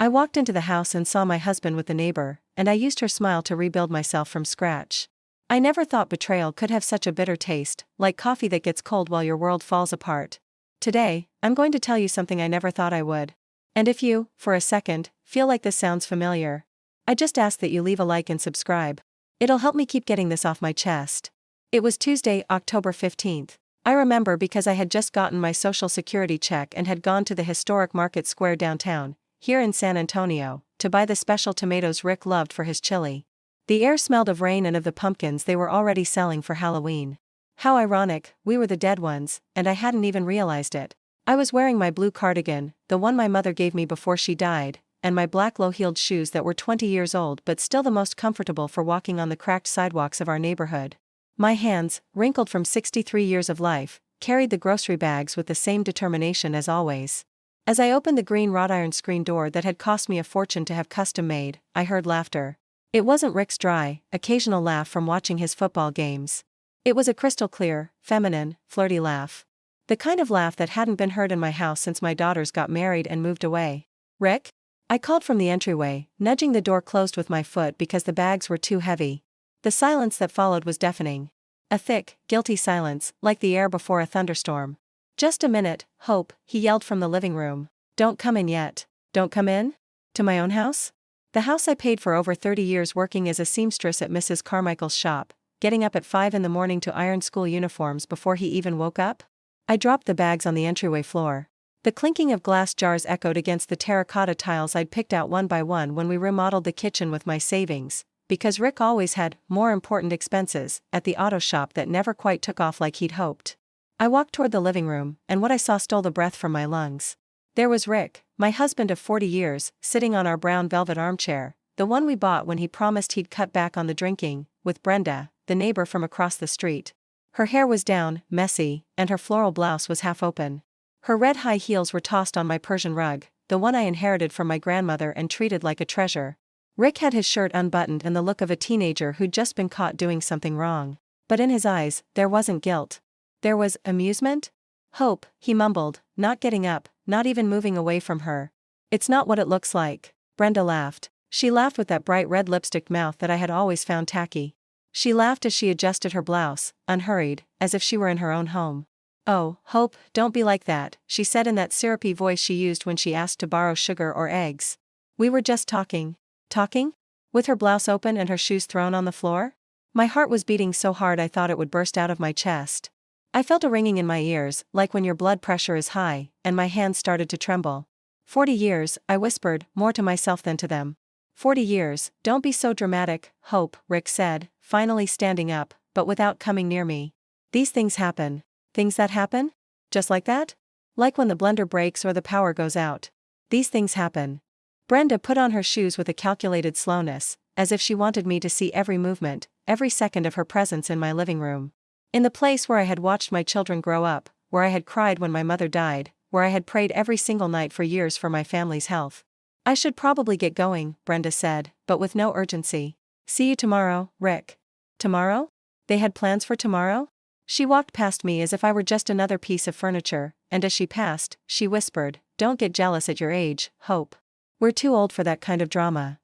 I walked into the house and saw my husband with the neighbor, and I used her smile to rebuild myself from scratch. I never thought betrayal could have such a bitter taste, like coffee that gets cold while your world falls apart. Today, I'm going to tell you something I never thought I would. And if you, for a second, feel like this sounds familiar, I just ask that you leave a like and subscribe. It'll help me keep getting this off my chest. It was Tuesday, October 15th. I remember because I had just gotten my Social Security check and had gone to the historic Market Square downtown, here in San Antonio, to buy the special tomatoes Rick loved for his chili. The air smelled of rain and of the pumpkins they were already selling for Halloween. How ironic, we were the dead ones, and I hadn't even realized it. I was wearing my blue cardigan, the one my mother gave me before she died, and my black low-heeled shoes that were 20 years old but still the most comfortable for walking on the cracked sidewalks of our neighborhood. My hands, wrinkled from 63 years of life, carried the grocery bags with the same determination as always. As I opened the green wrought iron screen door that had cost me a fortune to have custom made, I heard laughter. It wasn't Rick's dry, occasional laugh from watching his football games. It was a crystal clear, feminine, flirty laugh. The kind of laugh that hadn't been heard in my house since my daughters got married and moved away. "Rick?" I called from the entryway, nudging the door closed with my foot because the bags were too heavy. The silence that followed was deafening. A thick, guilty silence, like the air before a thunderstorm. "Just a minute, Hope," he yelled from the living room. "Don't come in yet." "Don't come in? To my own house?" The house I paid for over 30 years working as a seamstress at Mrs. Carmichael's shop, getting up at 5 in the morning to iron school uniforms before he even woke up? I dropped the bags on the entryway floor. The clinking of glass jars echoed against the terracotta tiles I'd picked out one by one when we remodeled the kitchen with my savings, because Rick always had more important expenses at the auto shop that never quite took off like he'd hoped. I walked toward the living room, and what I saw stole the breath from my lungs. There was Rick, my husband of 40 years, sitting on our brown velvet armchair, the one we bought when he promised he'd cut back on the drinking, with Brenda, the neighbor from across the street. Her hair was down, messy, and her floral blouse was half open. Her red high heels were tossed on my Persian rug, the one I inherited from my grandmother and treated like a treasure. Rick had his shirt unbuttoned and the look of a teenager who'd just been caught doing something wrong. But in his eyes, there wasn't guilt. There was amusement? "Hope," he mumbled, not getting up, not even moving away from her. "It's not what it looks like." Brenda laughed. She laughed with that bright red lipstick mouth that I had always found tacky. She laughed as she adjusted her blouse, unhurried, as if she were in her own home. "Oh, Hope, don't be like that," she said in that syrupy voice she used when she asked to borrow sugar or eggs. "We were just talking." Talking? With her blouse open and her shoes thrown on the floor? My heart was beating so hard I thought it would burst out of my chest. I felt a ringing in my ears, like when your blood pressure is high, and my hands started to tremble. 40 years, I whispered, more to myself than to them. 40 years, don't be so dramatic, Hope, Rick said, finally standing up, but without coming near me. These things happen. Things that happen? Just like that? Like when the blender breaks or the power goes out. These things happen. Brenda put on her shoes with a calculated slowness, as if she wanted me to see every movement, every second of her presence in my living room. In the place where I had watched my children grow up, where I had cried when my mother died, where I had prayed every single night for years for my family's health. "I should probably get going," Brenda said, but with no urgency. "See you tomorrow, Rick." Tomorrow? They had plans for tomorrow? She walked past me as if I were just another piece of furniture, and as she passed, she whispered, "Don't get jealous at your age, Hope. We're too old for that kind of drama."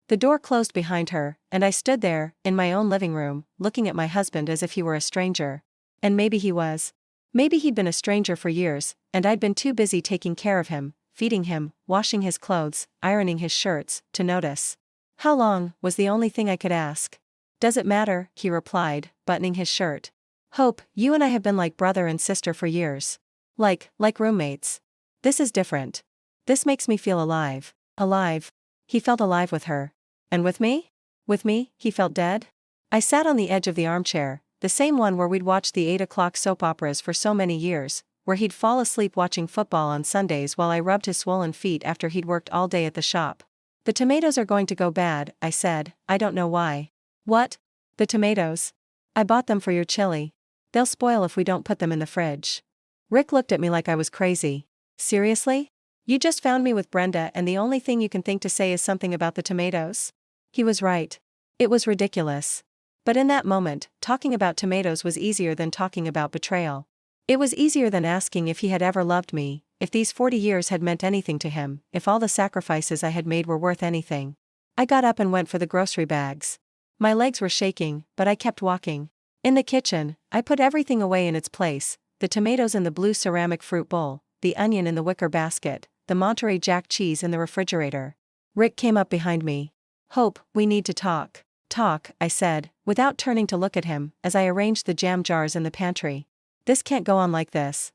The door closed behind her, and I stood there, in my own living room, looking at my husband as if he were a stranger. And maybe he was. Maybe he'd been a stranger for years, and I'd been too busy taking care of him, feeding him, washing his clothes, ironing his shirts, to notice. "How long?" was the only thing I could ask. "Does it matter?" he replied, buttoning his shirt. "Hope, you and I have been like brother and sister for years. Like roommates. This is different. This makes me feel alive." Alive. He felt alive with her. And with me? With me, he felt dead? I sat on the edge of the armchair, the same one where we'd watched the 8 o'clock soap operas for so many years, where he'd fall asleep watching football on Sundays while I rubbed his swollen feet after he'd worked all day at the shop. "The tomatoes are going to go bad," I said, "I don't know why." "What? The tomatoes? I bought them for your chili. They'll spoil if we don't put them in the fridge." Rick looked at me like I was crazy. "Seriously? You just found me with Brenda and the only thing you can think to say is something about the tomatoes?" He was right. It was ridiculous. But in that moment, talking about tomatoes was easier than talking about betrayal. It was easier than asking if he had ever loved me, if these 40 years had meant anything to him, if all the sacrifices I had made were worth anything. I got up and went for the grocery bags. My legs were shaking, but I kept walking. In the kitchen, I put everything away in its place, the tomatoes in the blue ceramic fruit bowl, the onion in the wicker basket, the Monterey Jack cheese in the refrigerator. Rick came up behind me. "Hope, we need to talk." "Talk," I said, without turning to look at him, as I arranged the jam jars in the pantry. "This can't go on like this."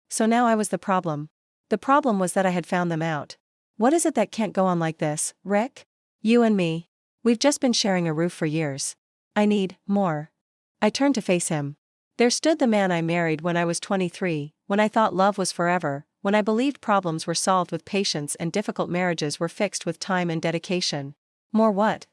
So now I was the problem. The problem was that I had found them out. "What is it that can't go on like this, Rick?" "You and me. We've just been sharing a roof for years. I need more." I turned to face him. There stood the man I married when I was 23, when I thought love was forever, when I believed problems were solved with patience and difficult marriages were fixed with time and dedication. More what?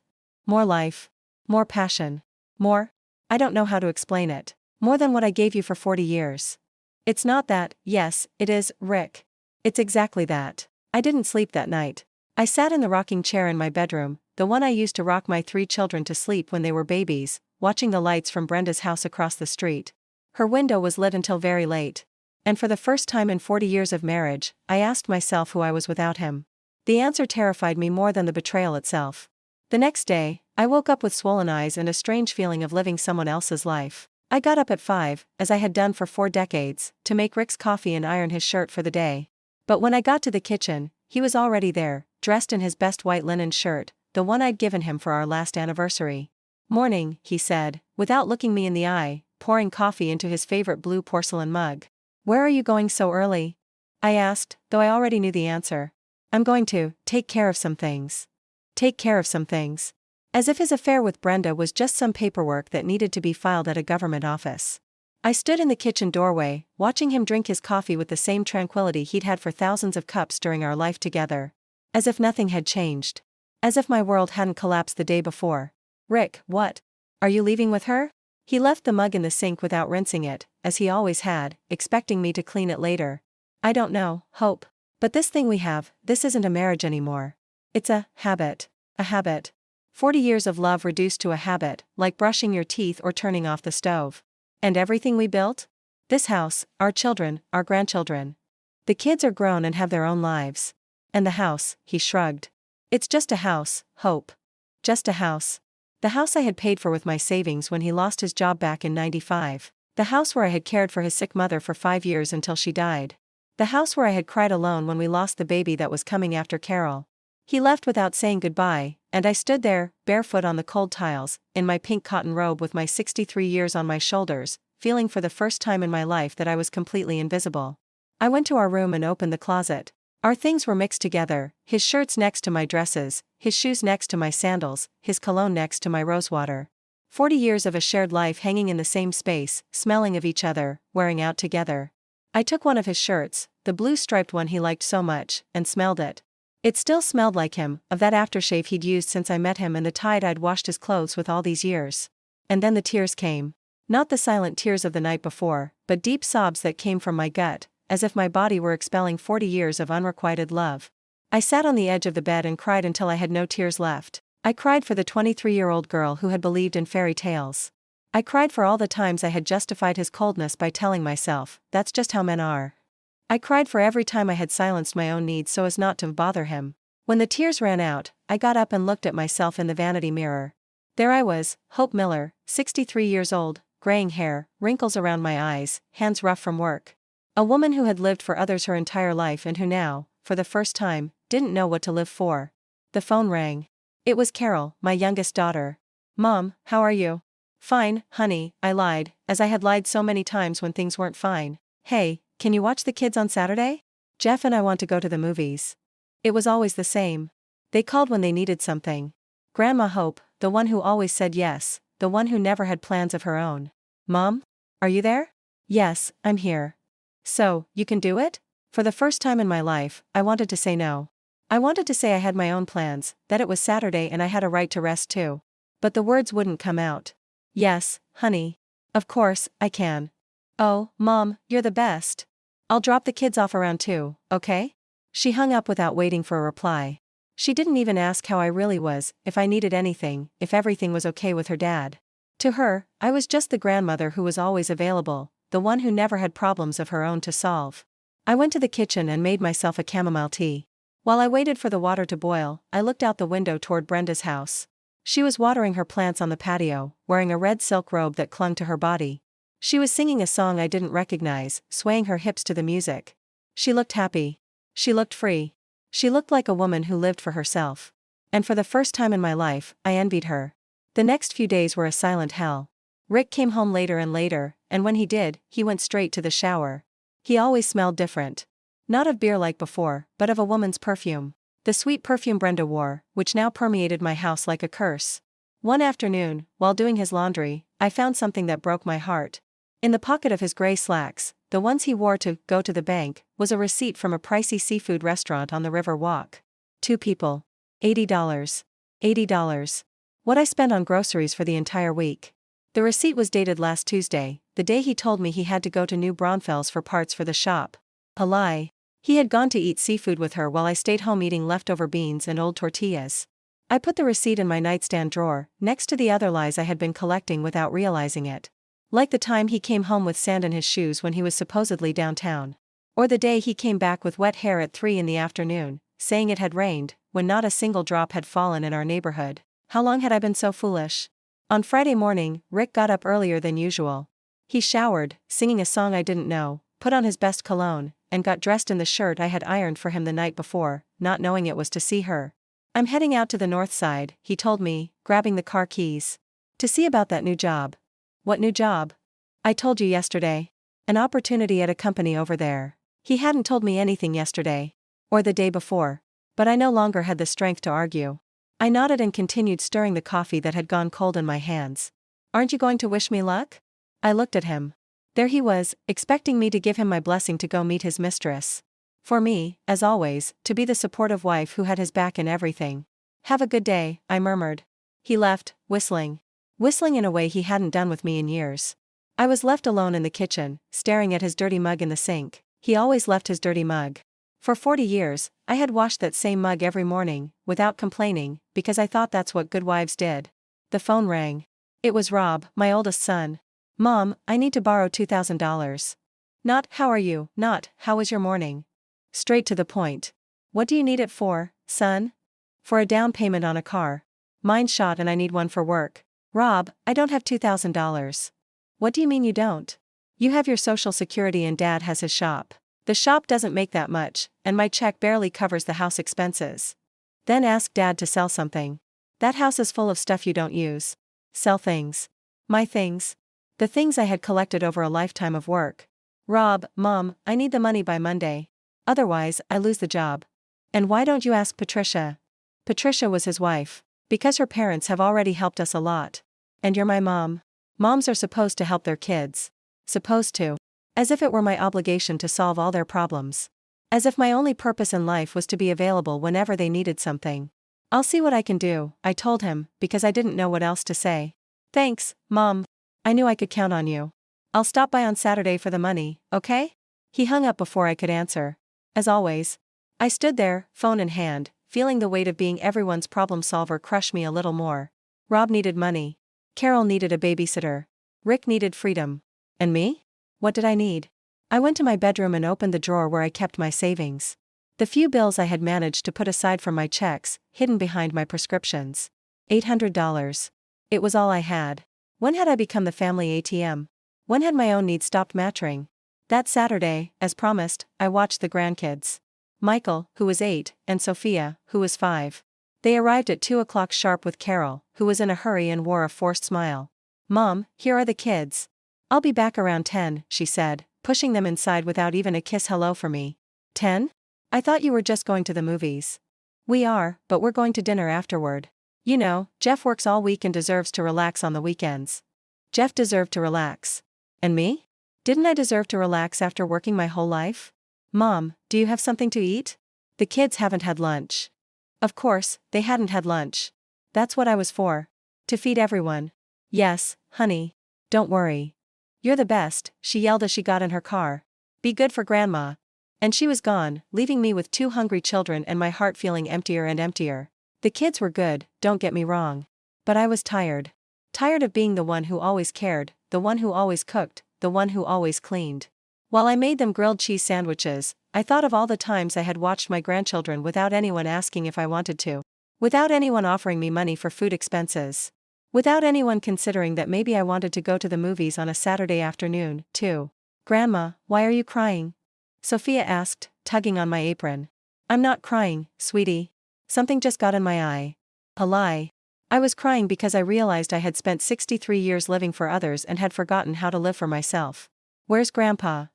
More life. More passion. More? I don't know how to explain it. More than what I gave you for 40 years. It's not that. Yes, it is, Rick. It's exactly that. I didn't sleep that night. I sat in the rocking chair in my bedroom, the one I used to rock my 3 children to sleep when they were babies, watching the lights from Brenda's house across the street. Her window was lit until very late. And for the first time in 40 years of marriage, I asked myself who I was without him. The answer terrified me more than the betrayal itself. The next day, I woke up with swollen eyes and a strange feeling of living someone else's life. I got up at 5, as I had done for 4 decades, to make Rick's coffee and iron his shirt for the day. But when I got to the kitchen, he was already there, dressed in his best white linen shirt, the one I'd given him for our last anniversary. "Morning," he said, without looking me in the eye, pouring coffee into his favorite blue porcelain mug. "Where are you going so early?" I asked, though I already knew the answer. "I'm going to take care of some things." Take care of some things. As if his affair with Brenda was just some paperwork that needed to be filed at a government office. I stood in the kitchen doorway, watching him drink his coffee with the same tranquility he'd had for thousands of cups during our life together. As if nothing had changed. As if my world hadn't collapsed the day before. "Rick, what? Are you leaving with her?" He left the mug in the sink without rinsing it, as he always had, expecting me to clean it later. "I don't know, Hope. But this thing we have, this isn't a marriage anymore. It's a habit. A habit. 40 years of love reduced to a habit, like brushing your teeth or turning off the stove. And everything we built? This house, our children, our grandchildren. The kids are grown and have their own lives. And the house," he shrugged. "It's just a house, Hope. Just a house. The house I had paid for with my savings when he lost his job back in '95. The house where I had cared for his sick mother for 5 years until she died. The house where I had cried alone when we lost the baby that was coming after Carol." He left without saying goodbye, and I stood there, barefoot on the cold tiles, in my pink cotton robe with my 63 years on my shoulders, feeling for the first time in my life that I was completely invisible. I went to our room and opened the closet. Our things were mixed together, his shirts next to my dresses, his shoes next to my sandals, his cologne next to my rosewater. 40 years of a shared life hanging in the same space, smelling of each other, wearing out together. I took one of his shirts, the blue striped one he liked so much, and smelled it. It still smelled like him, of that aftershave he'd used since I met him and the tide I'd washed his clothes with all these years. And then the tears came. Not the silent tears of the night before, but deep sobs that came from my gut, as if my body were expelling 40 years of unrequited love. I sat on the edge of the bed and cried until I had no tears left. I cried for the 23-year-old girl who had believed in fairy tales. I cried for all the times I had justified his coldness by telling myself, "That's just how men are." I cried for every time I had silenced my own needs so as not to bother him. When the tears ran out, I got up and looked at myself in the vanity mirror. There I was, Hope Miller, 63 years old, graying hair, wrinkles around my eyes, hands rough from work. A woman who had lived for others her entire life and who now, for the first time, didn't know what to live for. The phone rang. It was Carol, my youngest daughter. "Mom, how are you?" "Fine, honey," I lied, as I had lied so many times when things weren't fine. "Hey, can you watch the kids on Saturday? Jeff and I want to go to the movies." It was always the same. They called when they needed something. Grandma Hope, the one who always said yes, the one who never had plans of her own. "Mom? Are you there?" "Yes, I'm here." "So, you can do it?" For the first time in my life, I wanted to say no. I wanted to say I had my own plans, that it was Saturday and I had a right to rest too. But the words wouldn't come out. "Yes, honey. Of course, I can." "Oh, Mom, you're the best. I'll drop the kids off around 2, okay?" She hung up without waiting for a reply. She didn't even ask how I really was, if I needed anything, if everything was okay with her dad. To her, I was just the grandmother who was always available, the one who never had problems of her own to solve. I went to the kitchen and made myself a chamomile tea. While I waited for the water to boil, I looked out the window toward Brenda's house. She was watering her plants on the patio, wearing a red silk robe that clung to her body. She was singing a song I didn't recognize, swaying her hips to the music. She looked happy. She looked free. She looked like a woman who lived for herself. And for the first time in my life, I envied her. The next few days were a silent hell. Rick came home later and later, and when he did, he went straight to the shower. He always smelled different. Not of beer like before, but of a woman's perfume. The sweet perfume Brenda wore, which now permeated my house like a curse. One afternoon, while doing his laundry, I found something that broke my heart. In the pocket of his gray slacks, the ones he wore to go to the bank, was a receipt from a pricey seafood restaurant on the River Walk. 2 people. $80. $80. What I spent on groceries for the entire week. The receipt was dated last Tuesday, the day he told me he had to go to New Braunfels for parts for the shop. A lie. He had gone to eat seafood with her while I stayed home eating leftover beans and old tortillas. I put the receipt in my nightstand drawer, next to the other lies I had been collecting without realizing it. Like the time he came home with sand in his shoes when he was supposedly downtown. Or the day he came back with wet hair at 3 in the afternoon, saying it had rained, when not a single drop had fallen in our neighborhood. How long had I been so foolish? On Friday morning, Rick got up earlier than usual. He showered, singing a song I didn't know, put on his best cologne, and got dressed in the shirt I had ironed for him the night before, not knowing it was to see her. I'm heading out to the north side, he told me, grabbing the car keys. To see about that new job. What new job? I told you yesterday. An opportunity at a company over there. He hadn't told me anything yesterday. Or the day before. But I no longer had the strength to argue. I nodded and continued stirring the coffee that had gone cold in my hands. Aren't you going to wish me luck? I looked at him. There he was, expecting me to give him my blessing to go meet his mistress. For me, as always, to be the supportive wife who had his back in everything. Have a good day, I murmured. He left, whistling. Whistling in a way he hadn't done with me in years. I was left alone in the kitchen, staring at his dirty mug in the sink. He always left his dirty mug. For 40 years, I had washed that same mug every morning, without complaining, because I thought that's what good wives did. The phone rang. It was Rob, my oldest son. Mom, I need to borrow $2,000. Not, how are you, not, how was your morning? Straight to the point. What do you need it for, son? For a down payment on a car. Mine's shot and I need one for work. Rob, I don't have $2,000. What do you mean you don't? You have your Social Security and Dad has his shop. The shop doesn't make that much, and my check barely covers the house expenses. Then ask Dad to sell something. That house is full of stuff you don't use. Sell things. My things. The things I had collected over a lifetime of work. Rob, Mom, I need the money by Monday. Otherwise, I lose the job. And why don't you ask Patricia? Patricia was his wife. Because her parents have already helped us a lot. And you're my mom. Moms are supposed to help their kids. Supposed to. As if it were my obligation to solve all their problems. As if my only purpose in life was to be available whenever they needed something. I'll see what I can do, I told him, because I didn't know what else to say. Thanks, Mom. I knew I could count on you. I'll stop by on Saturday for the money, okay? He hung up before I could answer. As always. I stood there, phone in hand, feeling the weight of being everyone's problem solver crush me a little more. Rob needed money. Carol needed a babysitter. Rick needed freedom. And me? What did I need? I went to my bedroom and opened the drawer where I kept my savings. The few bills I had managed to put aside from my checks, hidden behind my prescriptions. $800. It was all I had. When had I become the family ATM? When had my own needs stopped mattering? That Saturday, as promised, I watched the grandkids. Michael, who was 8, and Sophia, who was 5. They arrived at 2 o'clock sharp with Carol, who was in a hurry and wore a forced smile. Mom, here are the kids. I'll be back around 10, she said, pushing them inside without even a kiss hello for me. 10? I thought you were just going to the movies. We are, but we're going to dinner afterward. You know, Jeff works all week and deserves to relax on the weekends. Jeff deserved to relax. And me? Didn't I deserve to relax after working my whole life? Mom, do you have something to eat? The kids haven't had lunch. Of course, they hadn't had lunch. That's what I was for. To feed everyone. Yes, honey. Don't worry. You're the best, she yelled as she got in her car. Be good for Grandma. And she was gone, leaving me with 2 hungry children and my heart feeling emptier and emptier. The kids were good, don't get me wrong. But I was tired. Tired of being the one who always cared, the one who always cooked, the one who always cleaned. While I made them grilled cheese sandwiches, I thought of all the times I had watched my grandchildren without anyone asking if I wanted to. Without anyone offering me money for food expenses. Without anyone considering that maybe I wanted to go to the movies on a Saturday afternoon, too. "Grandma, why are you crying?" Sophia asked, tugging on my apron. "I'm not crying, sweetie. Something just got in my eye." A lie. I was crying because I realized I had spent 63 years living for others and had forgotten how to live for myself. "Where's Grandpa?"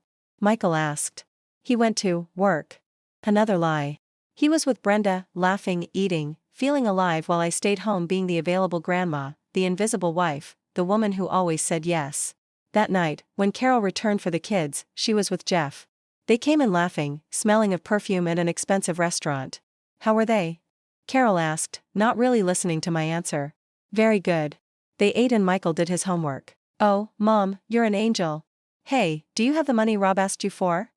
Michael asked. "He went to work." Another lie. He was with Brenda, laughing, eating, feeling alive while I stayed home being the available grandma, the invisible wife, the woman who always said yes. That night, when Carol returned for the kids, she was with Jeff. They came in laughing, smelling of perfume at an expensive restaurant. "How were they?" Carol asked, not really listening to my answer. "Very good. They ate and Michael did his homework." "Oh, Mom, you're an angel. Hey, do you have the money Rob asked you for?"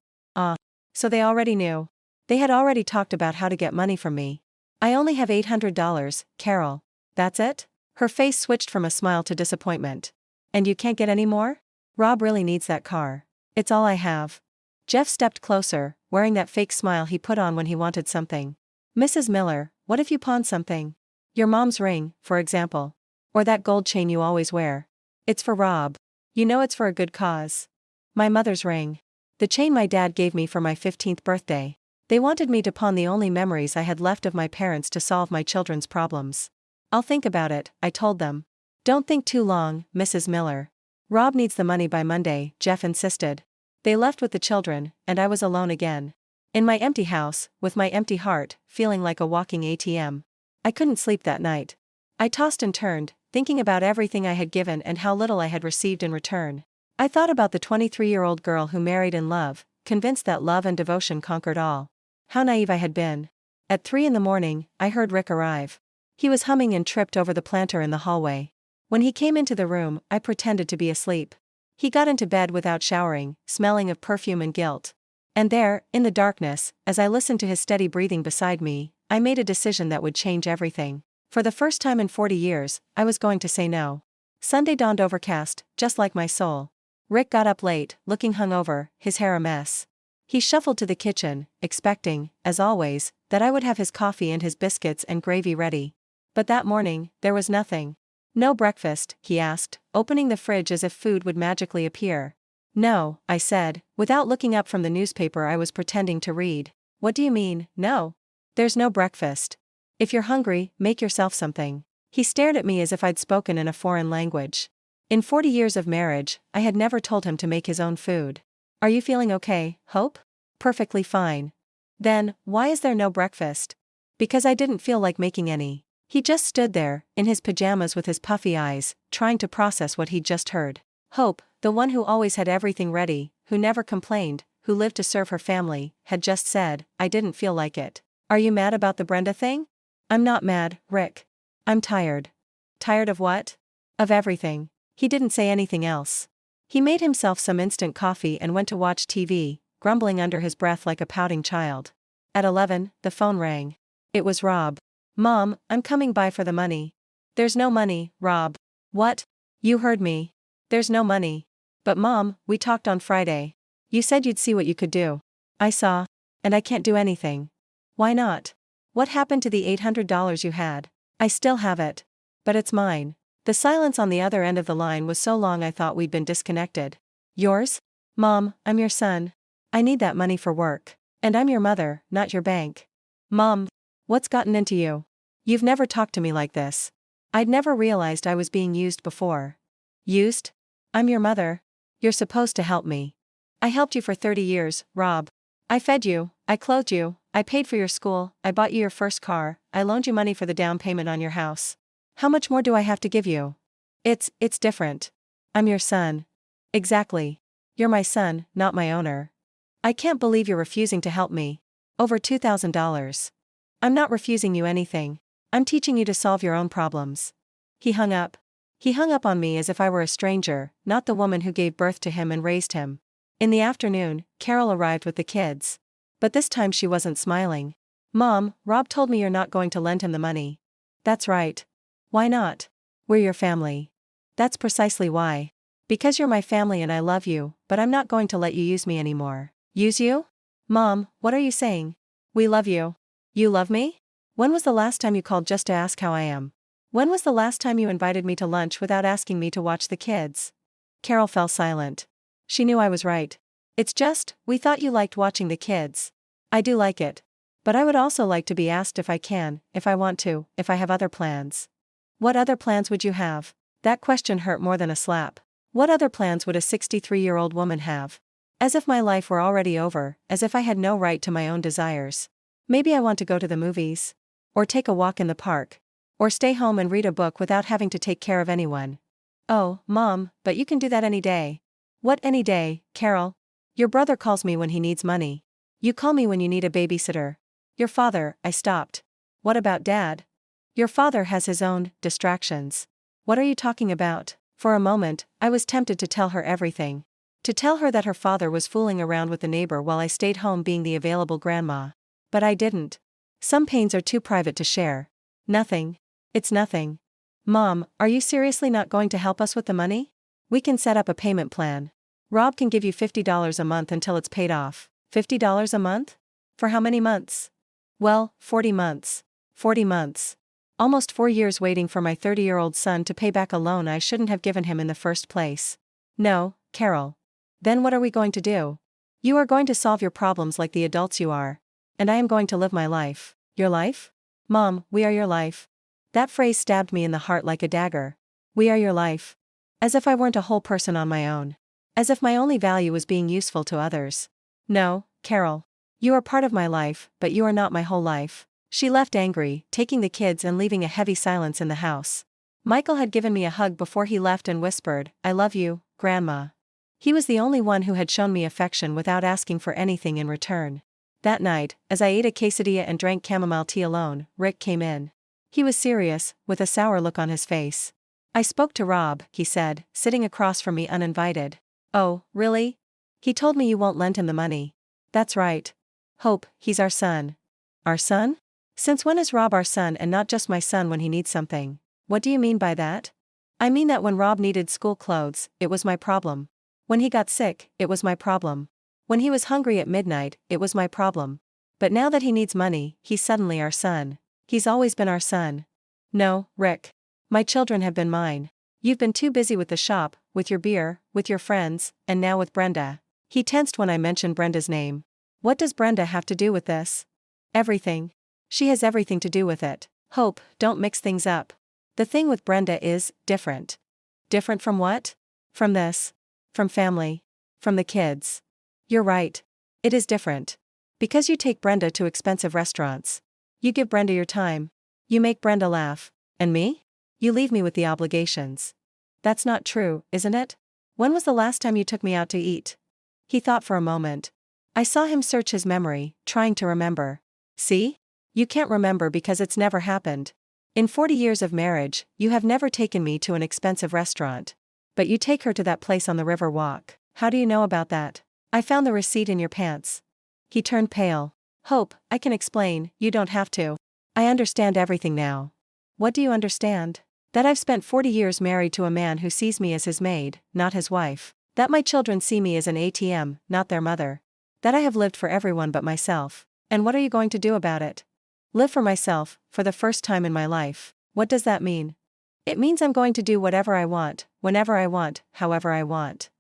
So they already knew. They had already talked about how to get money from me. "I only have $800, Carol." "That's it?" Her face switched from a smile to disappointment. "And you can't get any more?" "Rob really needs that car. It's all I have." Jeff stepped closer, wearing that fake smile he put on when he wanted something. "Mrs. Miller, what if you pawn something? Your mom's ring, for example. Or that gold chain you always wear. It's for Rob. You know it's for a good cause." "My mother's ring. The chain my dad gave me for my 15th birthday. They wanted me to pawn the only memories I had left of my parents to solve my children's problems." "I'll think about it," I told them. "Don't think too long, Mrs. Miller. Rob needs the money by Monday," Jeff insisted. They left with the children, and I was alone again. In my empty house, with my empty heart, feeling like a walking ATM. I couldn't sleep that night. I tossed and turned, thinking about everything I had given and how little I had received in return. I thought about the 23-year-old girl who married in love, convinced that love and devotion conquered all. How naive I had been. At 3 in the morning, I heard Rick arrive. He was humming and tripped over the planter in the hallway. When he came into the room, I pretended to be asleep. He got into bed without showering, smelling of perfume and guilt. And there, in the darkness, as I listened to his steady breathing beside me, I made a decision that would change everything. For the first time in 40 years, I was going to say no. Sunday dawned overcast, just like my soul. Rick got up late, looking hungover, his hair a mess. He shuffled to the kitchen, expecting, as always, that I would have his coffee and his biscuits and gravy ready. But that morning, there was nothing. "No breakfast?" he asked, opening the fridge as if food would magically appear. "No," I said, without looking up from the newspaper I was pretending to read. "What do you mean, no? There's no breakfast. If you're hungry, make yourself something." He stared at me as if I'd spoken in a foreign language. In 40 years of marriage, I had never told him to make his own food. "Are you feeling okay, Hope?" "Perfectly fine." "Then, why is there no breakfast?" "Because I didn't feel like making any." He just stood there, in his pajamas with his puffy eyes, trying to process what he'd just heard. Hope, the one who always had everything ready, who never complained, who lived to serve her family, had just said, "I didn't feel like it." "Are you mad about the Brenda thing?" "I'm not mad, Rick. I'm tired." "Tired of what?" "Of everything." He didn't say anything else. He made himself some instant coffee and went to watch TV, grumbling under his breath like a pouting child. At 11, the phone rang. It was Rob. "Mom, I'm coming by for the money." "There's no money, Rob." "What? You heard me. There's no money." "But Mom, we talked on Friday. You said you'd see what you could do." "I saw. And I can't do anything." "Why not? What happened to the $800 you had?" "I still have it. But it's mine." The silence on the other end of the line was so long I thought we'd been disconnected. "Yours?" "Mom, I'm your son. I need that money for work. And I'm your mother, not your bank." "Mom, what's gotten into you? You've never talked to me like this." I'd never realized I was being used before. "Used? I'm your mother. You're supposed to help me. I helped you for 30 years, Rob. I fed you, I clothed you, I paid for your school, I bought you your first car, I loaned you money for the down payment on your house. How much more do I have to give you?" It's different. I'm your son." "Exactly. You're my son, not my owner." "I can't believe you're refusing to help me. Over $2,000. "I'm not refusing you anything. I'm teaching you to solve your own problems." He hung up. He hung up on me as if I were a stranger, not the woman who gave birth to him and raised him. In the afternoon, Carol arrived with the kids. But this time she wasn't smiling. "Mom, Rob told me you're not going to lend him the money." "That's right." "Why not?" "We're your family." "That's precisely why." Because you're my family and I love you, but I'm not going to let you use me anymore. Use you? Mom, what are you saying? We love you. You love me? When was the last time you called just to ask how I am? When was the last time you invited me to lunch without asking me to watch the kids? Carol fell silent. She knew I was right. It's just, we thought you liked watching the kids. I do like it. But I would also like to be asked if I can, if I want to, if I have other plans. What other plans would you have? That question hurt more than a slap. What other plans would a 63-year-old woman have? As if my life were already over, as if I had no right to my own desires. Maybe I want to go to the movies. Or take a walk in the park. Or stay home and read a book without having to take care of anyone. Oh, Mom, but you can do that any day. What any day, Carol? Your brother calls me when he needs money. You call me when you need a babysitter. Your father, I stopped. What about Dad? Your father has his own distractions. What are you talking about? For a moment, I was tempted to tell her everything. To tell her that her father was fooling around with the neighbor while I stayed home being the available grandma. But I didn't. Some pains are too private to share. Nothing. It's nothing. Mom, are you seriously not going to help us with the money? We can set up a payment plan. Rob can give you $50 a month until it's paid off. $50 a month? For how many months? Well, 40 months. 40 months. Almost 4 years waiting for my 30-year-old son to pay back a loan I shouldn't have given him in the first place. No, Carol. Then what are we going to do? You are going to solve your problems like the adults you are. And I am going to live my life. Your life? Mom, we are your life. That phrase stabbed me in the heart like a dagger. We are your life. As if I weren't a whole person on my own. As if my only value was being useful to others. No, Carol. You are part of my life, but you are not my whole life. She left angry, taking the kids and leaving a heavy silence in the house. Michael had given me a hug before he left and whispered, "I love you, Grandma." He was the only one who had shown me affection without asking for anything in return. That night, as I ate a quesadilla and drank chamomile tea alone, Rick came in. He was serious, with a sour look on his face. "I spoke to Rob," he said, sitting across from me uninvited. "Oh, really? He told me you won't lend him the money." "That's right. Hope, he's our son." "Our son? Since when is Rob our son and not just my son when he needs something?" "What do you mean by that?" "I mean that when Rob needed school clothes, it was my problem. When he got sick, it was my problem. When he was hungry at midnight, it was my problem. But now that he needs money, he's suddenly our son. He's always been our son." "No, Rick. My children have been mine. You've been too busy with the shop, with your beer, with your friends, and now with Brenda." He tensed when I mentioned Brenda's name. "What does Brenda have to do with this?" "Everything. She has everything to do with it. Hope, don't mix things up. The thing with Brenda is different." "Different from what?" "From this. From family. From the kids." "You're right. It is different. Because you take Brenda to expensive restaurants. You give Brenda your time. You make Brenda laugh. And me? You leave me with the obligations." "That's not true, isn't it? When was the last time you took me out to eat?" He thought for a moment. I saw him search his memory, trying to remember. "See? You can't remember because it's never happened. In 40 years of marriage, you have never taken me to an expensive restaurant. But you take her to that place on the River Walk. How do you know about that?" "I found the receipt in your pants." He turned pale. "Hope, I can explain, you don't have to. I understand everything now." "What do you understand?" "That I've spent 40 years married to a man who sees me as his maid, not his wife. That my children see me as an ATM, not their mother. That I have lived for everyone but myself. And what are you going to do about it?" "Live for myself, for the first time in my life." "What does that mean?" "It means I'm going to do whatever I want, whenever I want, however I want."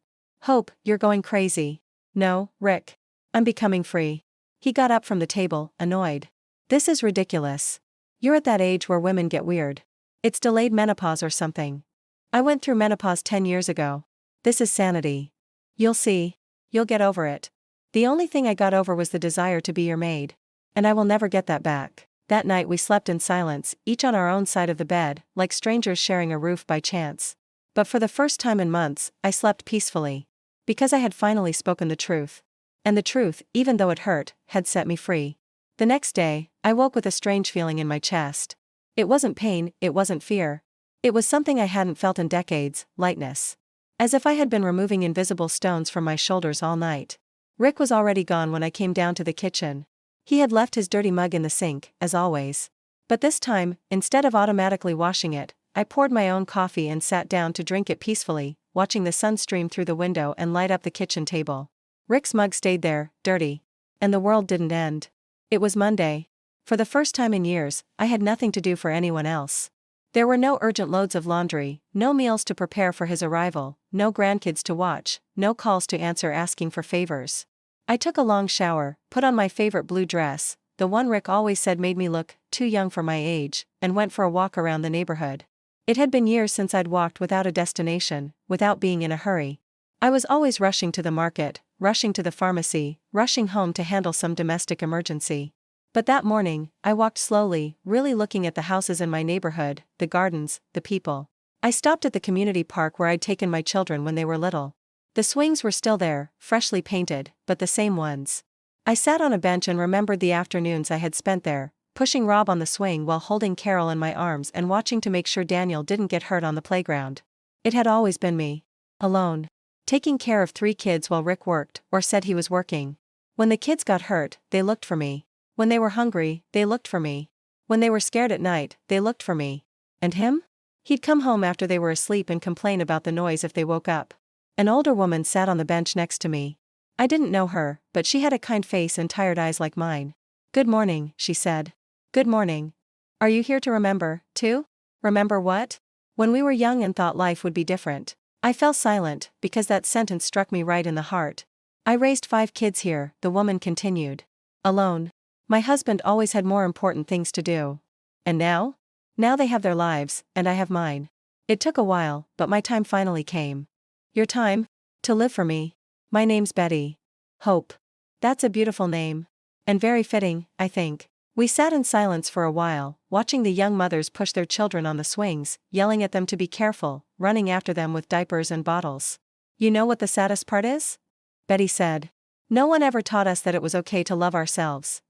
"Hope, you're going crazy." "No, Rick. I'm becoming free." He got up from the table, annoyed. "This is ridiculous. You're at that age where women get weird. It's delayed menopause or something. I went through menopause 10 years ago. This is sanity. You'll see. You'll get over it. The only thing I got over was the desire to be your maid. And I will never get that back." That night we slept in silence, each on our own side of the bed, like strangers sharing a roof by chance. But for the first time in months, I slept peacefully. Because I had finally spoken the truth. And the truth, even though it hurt, had set me free. The next day, I woke with a strange feeling in my chest. It wasn't pain, it wasn't fear. It was something I hadn't felt in decades, lightness. As if I had been removing invisible stones from my shoulders all night. Rick was already gone when I came down to the kitchen. He had left his dirty mug in the sink, as always. But this time, instead of automatically washing it, I poured my own coffee and sat down to drink it peacefully, watching the sun stream through the window and light up the kitchen table. Rick's mug stayed there, dirty. And the world didn't end. It was Monday. For the first time in years, I had nothing to do for anyone else. There were no urgent loads of laundry, no meals to prepare for his arrival, no grandkids to watch, no calls to answer asking for favors. I took a long shower, put on my favorite blue dress, the one Rick always said made me look too young for my age, and went for a walk around the neighborhood. It had been years since I'd walked without a destination, without being in a hurry. I was always rushing to the market, rushing to the pharmacy, rushing home to handle some domestic emergency. But that morning, I walked slowly, really looking at the houses in my neighborhood, the gardens, the people. I stopped at the community park where I'd taken my children when they were little. The swings were still there, freshly painted, but the same ones. I sat on a bench and remembered the afternoons I had spent there, pushing Rob on the swing while holding Carol in my arms and watching to make sure Daniel didn't get hurt on the playground. It had always been me. Alone. Taking care of 3 kids while Rick worked, or said he was working. When the kids got hurt, they looked for me. When they were hungry, they looked for me. When they were scared at night, they looked for me. And him? He'd come home after they were asleep and complain about the noise if they woke up. An older woman sat on the bench next to me. I didn't know her, but she had a kind face and tired eyes like mine. "Good morning," she said. "Good morning. Are you here to remember, too?" "Remember what?" "When we were young and thought life would be different." I fell silent, because that sentence struck me right in the heart. "I raised 5 kids here," the woman continued. "Alone. My husband always had more important things to do. And now? Now they have their lives, and I have mine. It took a while, but my time finally came." "Your time? To live for me?" "My name's Betty. Hope. That's a beautiful name. And very fitting, I think." We sat in silence for a while, watching the young mothers push their children on the swings, yelling at them to be careful, running after them with diapers and bottles. "You know what the saddest part is?" Betty said. "No one ever taught us that it was okay to love ourselves."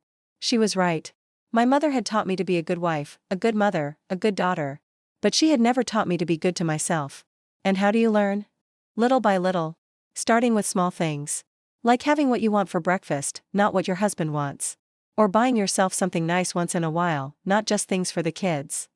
She was right. My mother had taught me to be a good wife, a good mother, a good daughter. But she had never taught me to be good to myself. And how do you learn? Little by little. Starting with small things. Like having what you want for breakfast, not what your husband wants. Or buying yourself something nice once in a while, not just things for the kids.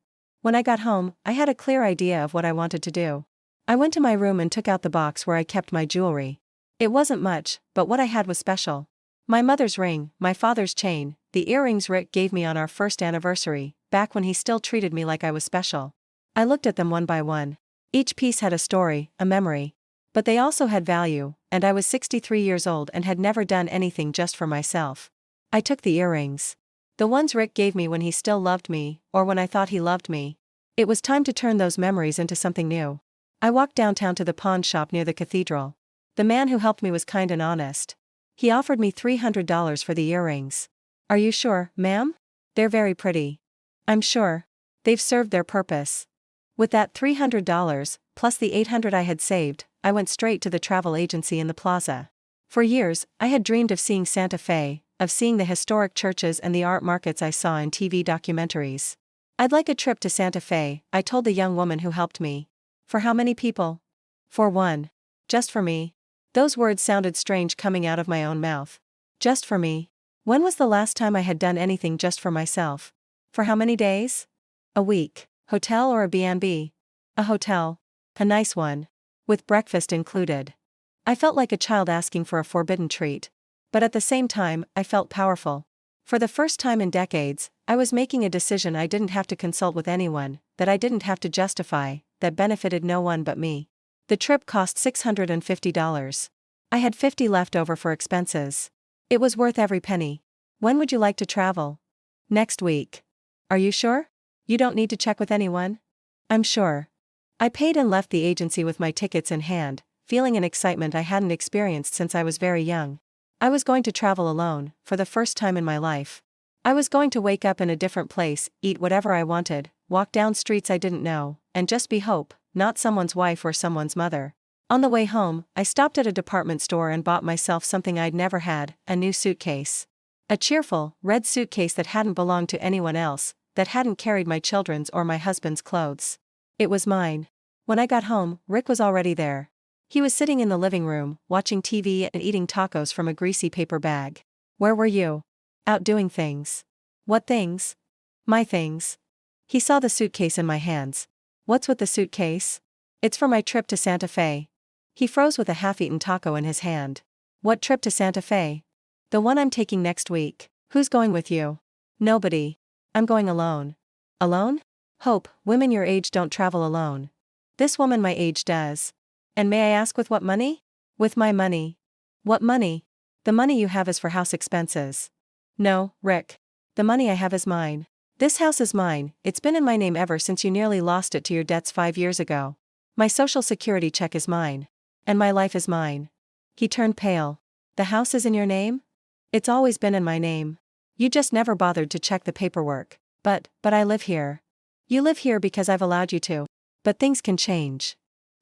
When I got home, I had a clear idea of what I wanted to do. I went to my room and took out the box where I kept my jewelry. It wasn't much, but what I had was special. My mother's ring, my father's chain, the earrings Rick gave me on our first anniversary, back when he still treated me like I was special. I looked at them one by one. Each piece had a story, a memory. But they also had value, and I was 63 years old and had never done anything just for myself. I took the earrings. The ones Rick gave me when he still loved me, or when I thought he loved me. It was time to turn those memories into something new. I walked downtown to the pawn shop near the cathedral. The man who helped me was kind and honest. He offered me $300 for the earrings. "Are you sure, ma'am? They're very pretty." "I'm sure. They've served their purpose." With that $300, plus the $800 I had saved, I went straight to the travel agency in the plaza. For years, I had dreamed of seeing Santa Fe, of seeing the historic churches and the art markets I saw in TV documentaries. "I'd like a trip to Santa Fe," I told the young woman who helped me. "For how many people?" "For one. Just for me." Those words sounded strange coming out of my own mouth. Just for me. When was the last time I had done anything just for myself? "For how many days?" "A week. Hotel or a B&B?" "A hotel. A nice one. With breakfast included." I felt like a child asking for a forbidden treat. But at the same time, I felt powerful. For the first time in decades, I was making a decision I didn't have to consult with anyone, that I didn't have to justify, that benefited no one but me. The trip cost $650. I had $50 left over for expenses. It was worth every penny. "When would you like to travel?" "Next week." "Are you sure? You don't need to check with anyone?" "I'm sure." I paid and left the agency with my tickets in hand, feeling an excitement I hadn't experienced since I was very young. I was going to travel alone, for the first time in my life. I was going to wake up in a different place, eat whatever I wanted, walk down streets I didn't know, and just be Hope, not someone's wife or someone's mother. On the way home, I stopped at a department store and bought myself something I'd never had, a new suitcase. A cheerful, red suitcase that hadn't belonged to anyone else, that hadn't carried my children's or my husband's clothes. It was mine. When I got home, Rick was already there. He was sitting in the living room, watching TV and eating tacos from a greasy paper bag. "Where were you?" "Out doing things." "What things?" "My things." He saw the suitcase in my hands. "What's with the suitcase?" "It's for my trip to Santa Fe. He froze with a half-eaten taco in his hand. What trip to Santa Fe? The one I'm taking next week. Who's going with you? Nobody. I'm going alone. Alone? Hope, women your age don't travel alone. This woman my age does. And may I ask with what money? With my money. What money? The money you have is for house expenses. No, Rick. The money I have is mine. This house is mine, it's been in my name ever since you nearly lost it to your debts 5 years ago. My social security check is mine. And my life is mine. He turned pale. The house is in your name? It's always been in my name. You just never bothered to check the paperwork. But I live here. You live here because I've allowed you to. But things can change.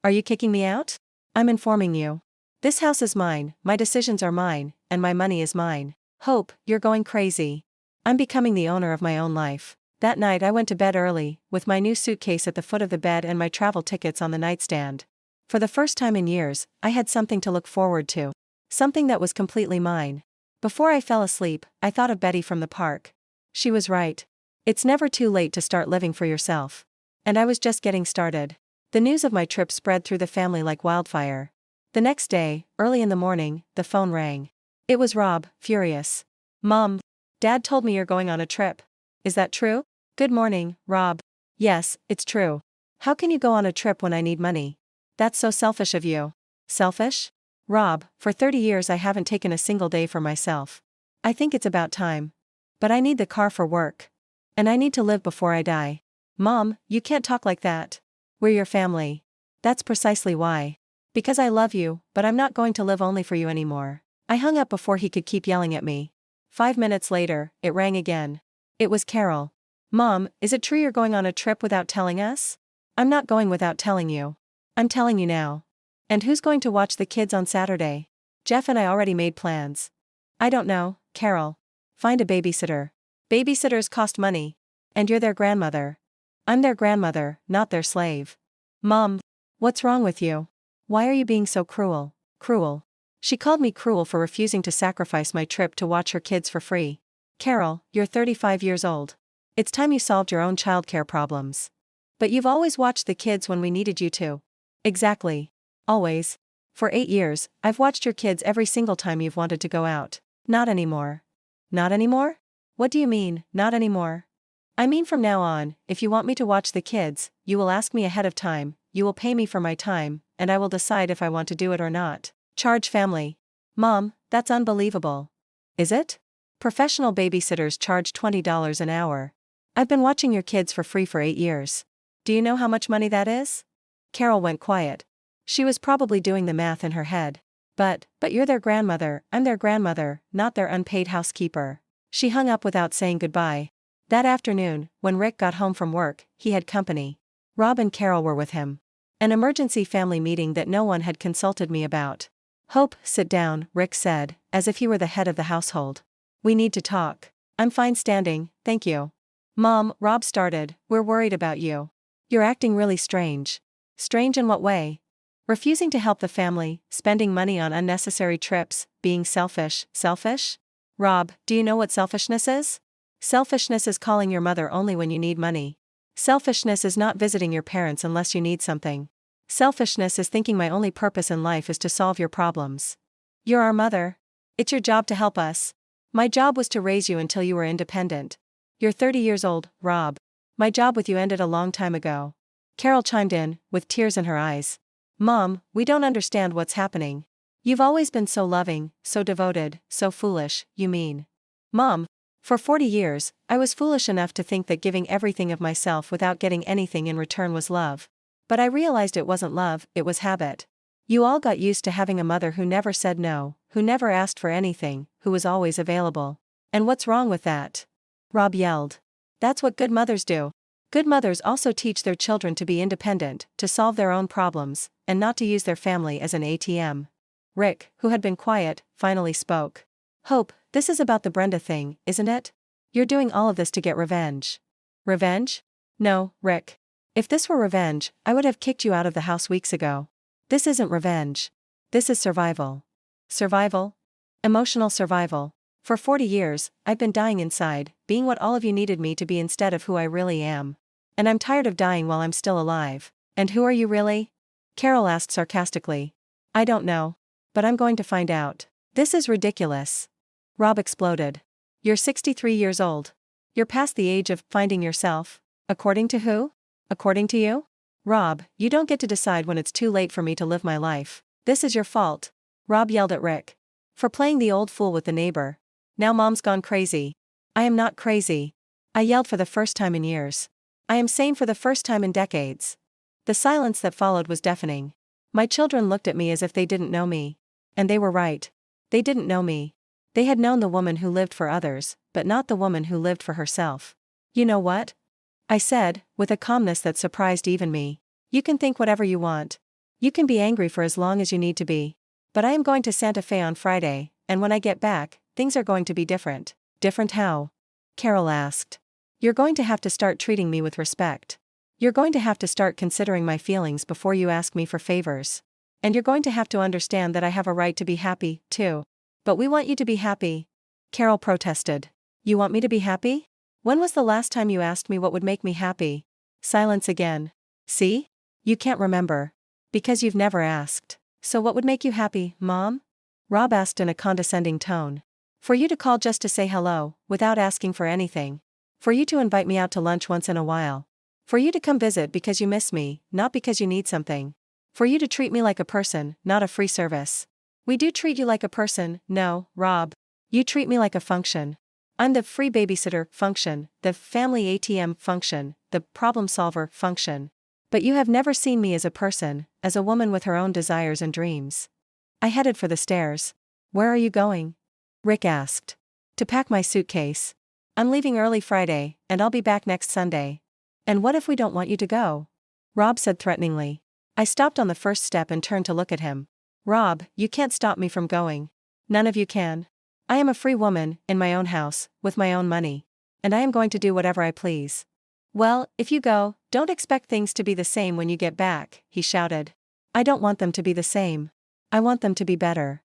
Are you kicking me out? I'm informing you. This house is mine, my decisions are mine, and my money is mine. Hope, you're going crazy. I'm becoming the owner of my own life. That night I went to bed early, with my new suitcase at the foot of the bed and my travel tickets on the nightstand. For the first time in years, I had something to look forward to. Something that was completely mine. Before I fell asleep, I thought of Betty from the park. She was right. It's never too late to start living for yourself. And I was just getting started. The news of my trip spread through the family like wildfire. The next day, early in the morning, the phone rang. It was Rob, furious. Mom, Dad told me you're going on a trip. Is that true? Good morning, Rob. Yes, it's true. How can you go on a trip when I need money? That's so selfish of you. Selfish? Rob, for 30 years I haven't taken a single day for myself. I think it's about time. But I need the car for work. And I need to live before I die. Mom, you can't talk like that. We're your family. That's precisely why. Because I love you, but I'm not going to live only for you anymore. I hung up before he could keep yelling at me. 5 minutes later, it rang again. It was Carol. Mom, is it true you're going on a trip without telling us? I'm not going without telling you. I'm telling you now. And who's going to watch the kids on Saturday? Jeff and I already made plans. I don't know, Carol. Find a babysitter. Babysitters cost money. And you're their grandmother. I'm their grandmother, not their slave. Mom, what's wrong with you? Why are you being so cruel? Cruel. She called me cruel for refusing to sacrifice my trip to watch her kids for free. Carol, you're 35 years old. It's time you solved your own childcare problems. But you've always watched the kids when we needed you to. Exactly. Always. For 8 years, I've watched your kids every single time you've wanted to go out. Not anymore. Not anymore? What do you mean, not anymore? I mean from now on, if you want me to watch the kids, you will ask me ahead of time, you will pay me for my time, and I will decide if I want to do it or not. Charge family. Mom, that's unbelievable. Is it? Professional babysitters charge $20 an hour. I've been watching your kids for free for 8 years. Do you know how much money that is? Carol went quiet. She was probably doing the math in her head. But you're their grandmother, I'm their grandmother, not their unpaid housekeeper. She hung up without saying goodbye. That afternoon, when Rick got home from work, he had company. Rob and Carol were with him. An emergency family meeting that no one had consulted me about. Hope, sit down, Rick said, as if he were the head of the household. We need to talk. I'm fine standing, thank you. Mom, Rob started, we're worried about you. You're acting really strange. Strange in what way? Refusing to help the family, spending money on unnecessary trips, being selfish. Selfish? Rob, do you know what selfishness is? Selfishness is calling your mother only when you need money. Selfishness is not visiting your parents unless you need something. Selfishness is thinking my only purpose in life is to solve your problems. You're our mother. It's your job to help us. My job was to raise you until you were independent. You're 30 years old, Rob. My job with you ended a long time ago. Carol chimed in, with tears in her eyes. Mom, we don't understand what's happening. You've always been so loving, so devoted, so foolish, you mean. Mom, for 40 years, I was foolish enough to think that giving everything of myself without getting anything in return was love. But I realized it wasn't love, it was habit. You all got used to having a mother who never said no, who never asked for anything, who was always available. And what's wrong with that? Rob yelled. That's what good mothers do. Good mothers also teach their children to be independent, to solve their own problems, and not to use their family as an ATM. Rick, who had been quiet, finally spoke. Hope, this is about the Brenda thing, isn't it? You're doing all of this to get revenge. Revenge? No, Rick. If this were revenge, I would have kicked you out of the house weeks ago. This isn't revenge. This is survival. Survival? Emotional survival. For 40 years, I've been dying inside, being what all of you needed me to be instead of who I really am. And I'm tired of dying while I'm still alive. And who are you really? Carol asked sarcastically. I don't know. But I'm going to find out. This is ridiculous. Rob exploded. You're 63 years old. You're past the age of finding yourself. According to who? According to you? Rob, you don't get to decide when it's too late for me to live my life. This is your fault. Rob yelled at Rick. For playing the old fool with the neighbor. Now mom's gone crazy. I am not crazy. I yelled for the first time in years. I am sane for the first time in decades. The silence that followed was deafening. My children looked at me as if they didn't know me. And they were right. They didn't know me. They had known the woman who lived for others, but not the woman who lived for herself. You know what? I said, with a calmness that surprised even me. You can think whatever you want. You can be angry for as long as you need to be. But I am going to Santa Fe on Friday, and when I get back, things are going to be different. Different how? Carol asked. You're going to have to start treating me with respect. You're going to have to start considering my feelings before you ask me for favors. And you're going to have to understand that I have a right to be happy, too. But we want you to be happy. Carol protested. You want me to be happy? When was the last time you asked me what would make me happy? Silence again. See? You can't remember. Because you've never asked. So what would make you happy, Mom? Rob asked in a condescending tone. For you to call just to say hello, without asking for anything. For you to invite me out to lunch once in a while. For you to come visit because you miss me, not because you need something. For you to treat me like a person, not a free service. We do treat you like a person, no, Rob. You treat me like a function. I'm the free babysitter function, the family ATM function, the problem solver function. But you have never seen me as a person, as a woman with her own desires and dreams. I headed for the stairs. Where are you going? Rick asked. To pack my suitcase. I'm leaving early Friday, and I'll be back next Sunday. And what if we don't want you to go? Rob said threateningly. I stopped on the first step and turned to look at him. Rob, you can't stop me from going. None of you can. I am a free woman, in my own house, with my own money. And I am going to do whatever I please. Well, if you go, don't expect things to be the same when you get back, he shouted. I don't want them to be the same. I want them to be better.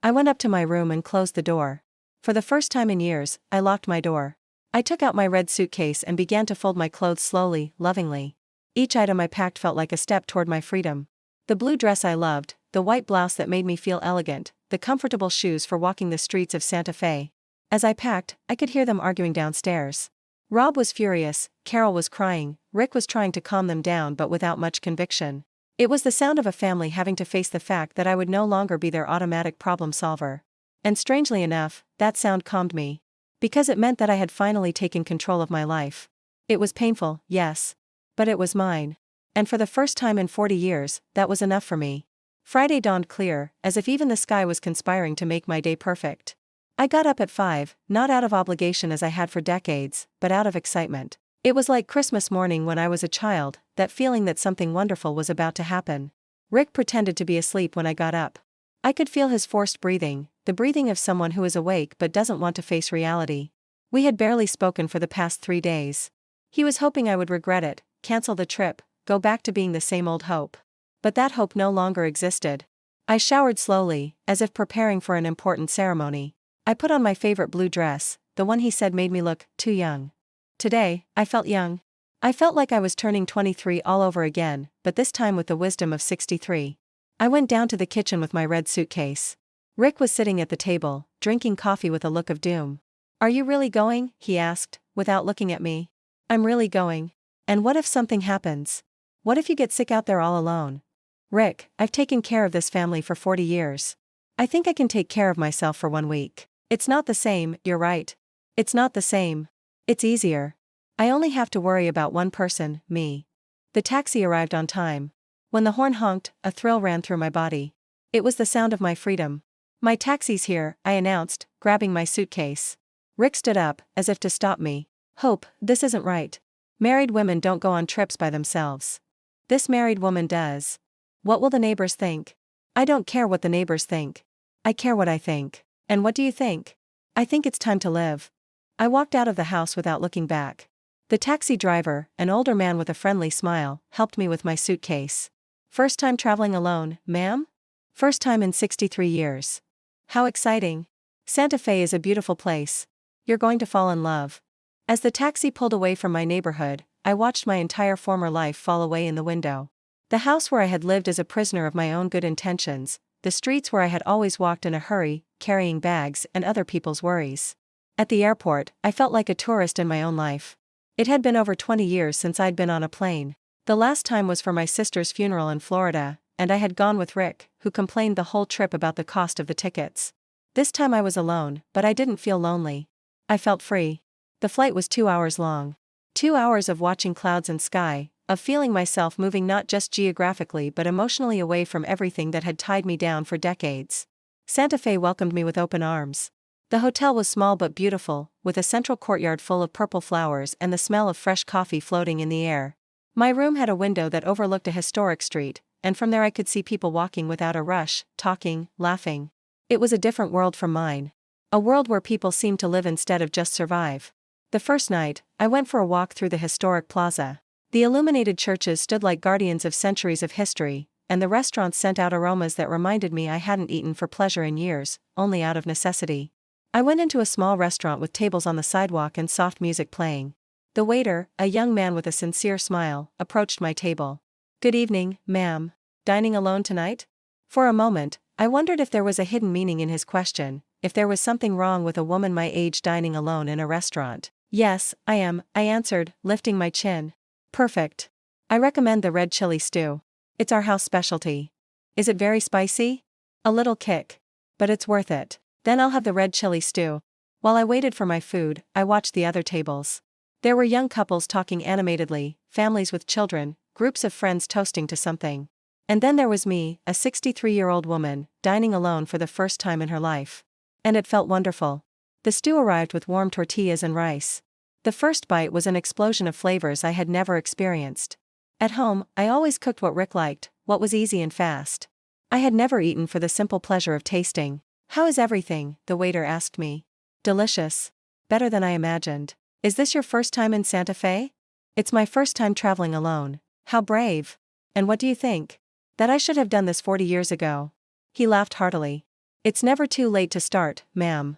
I went up to my room and closed the door. For the first time in years, I locked my door. I took out my red suitcase and began to fold my clothes slowly, lovingly. Each item I packed felt like a step toward my freedom. The blue dress I loved, the white blouse that made me feel elegant, the comfortable shoes for walking the streets of Santa Fe. As I packed, I could hear them arguing downstairs. Rob was furious, Carol was crying, Rick was trying to calm them down but without much conviction. It was the sound of a family having to face the fact that I would no longer be their automatic problem solver. And strangely enough, that sound calmed me. Because it meant that I had finally taken control of my life. It was painful, yes. But it was mine. And for the first time in 40 years, that was enough for me. Friday dawned clear, as if even the sky was conspiring to make my day perfect. I got up at 5, not out of obligation as I had for decades, but out of excitement. It was like Christmas morning when I was a child, that feeling that something wonderful was about to happen. Rick pretended to be asleep when I got up. I could feel his forced breathing, the breathing of someone who is awake but doesn't want to face reality. We had barely spoken for the past 3 days. He was hoping I would regret it, cancel the trip, go back to being the same old Hope. But that hope no longer existed. I showered slowly, as if preparing for an important ceremony. I put on my favorite blue dress, the one he said made me look too young. Today, I felt young. I felt like I was turning 23 all over again, but this time with the wisdom of 63. I went down to the kitchen with my red suitcase. Rick was sitting at the table, drinking coffee with a look of doom. Are you really going? He asked, without looking at me. I'm really going. And what if something happens? What if you get sick out there all alone? Rick, I've taken care of this family for 40 years. I think I can take care of myself for 1 week. It's not the same, you're right. It's not the same. It's easier. I only have to worry about one person, me. The taxi arrived on time. When the horn honked, a thrill ran through my body. It was the sound of my freedom. My taxi's here, I announced, grabbing my suitcase. Rick stood up, as if to stop me. Hope, this isn't right. Married women don't go on trips by themselves. This married woman does. What will the neighbors think? I don't care what the neighbors think. I care what I think. And what do you think? I think it's time to live. I walked out of the house without looking back. The taxi driver, an older man with a friendly smile, helped me with my suitcase. First time traveling alone, ma'am? First time in 63 years. How exciting. Santa Fe is a beautiful place. You're going to fall in love. As the taxi pulled away from my neighborhood, I watched my entire former life fall away in the window. The house where I had lived as a prisoner of my own good intentions, the streets where I had always walked in a hurry, carrying bags and other people's worries. At the airport, I felt like a tourist in my own life. It had been over 20 years since I'd been on a plane. The last time was for my sister's funeral in Florida, and I had gone with Rick, who complained the whole trip about the cost of the tickets. This time I was alone, but I didn't feel lonely. I felt free. The flight was 2 hours long. 2 hours of watching clouds and sky, of feeling myself moving not just geographically but emotionally away from everything that had tied me down for decades. Santa Fe welcomed me with open arms. The hotel was small but beautiful, with a central courtyard full of purple flowers and the smell of fresh coffee floating in the air. My room had a window that overlooked a historic street, and from there I could see people walking without a rush, talking, laughing. It was a different world from mine. A world where people seemed to live instead of just survive. The first night, I went for a walk through the historic plaza. The illuminated churches stood like guardians of centuries of history, and the restaurants sent out aromas that reminded me I hadn't eaten for pleasure in years, only out of necessity. I went into a small restaurant with tables on the sidewalk and soft music playing. The waiter, a young man with a sincere smile, approached my table. "Good evening, ma'am. Dining alone tonight?" For a moment, I wondered if there was a hidden meaning in his question, if there was something wrong with a woman my age dining alone in a restaurant. "Yes, I am," I answered, lifting my chin. "Perfect. I recommend the red chili stew. It's our house specialty." "Is it very spicy?" "A little kick. But it's worth it." "Then I'll have the red chili stew." While I waited for my food, I watched the other tables. There were young couples talking animatedly, families with children, groups of friends toasting to something. And then there was me, a 63-year-old woman, dining alone for the first time in her life. And it felt wonderful. The stew arrived with warm tortillas and rice. The first bite was an explosion of flavors I had never experienced. At home, I always cooked what Rick liked, what was easy and fast. I had never eaten for the simple pleasure of tasting. "How is everything?" the waiter asked me. "Delicious. Better than I imagined." "Is this your first time in Santa Fe?" "It's my first time traveling alone." "How brave. And what do you think?" "That I should have done this 40 years ago." He laughed heartily. "It's never too late to start, ma'am."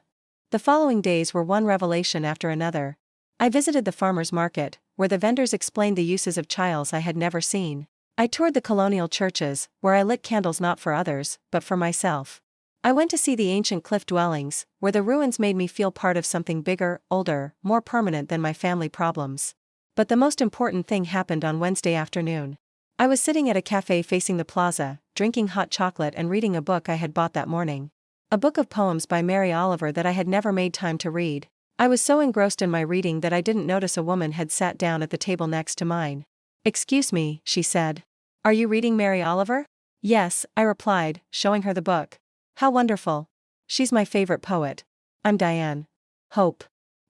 The following days were one revelation after another. I visited the farmers' market, where the vendors explained the uses of chiles I had never seen. I toured the colonial churches, where I lit candles not for others, but for myself. I went to see the ancient cliff dwellings, where the ruins made me feel part of something bigger, older, more permanent than my family problems. But the most important thing happened on Wednesday afternoon. I was sitting at a cafe facing the plaza, drinking hot chocolate and reading a book I had bought that morning. A book of poems by Mary Oliver that I had never made time to read. I was so engrossed in my reading that I didn't notice a woman had sat down at the table next to mine. "Excuse me," she said. "Are you reading Mary Oliver?" "Yes," I replied, showing her the book. "How wonderful. She's my favorite poet." "I'm Diane." "Hope."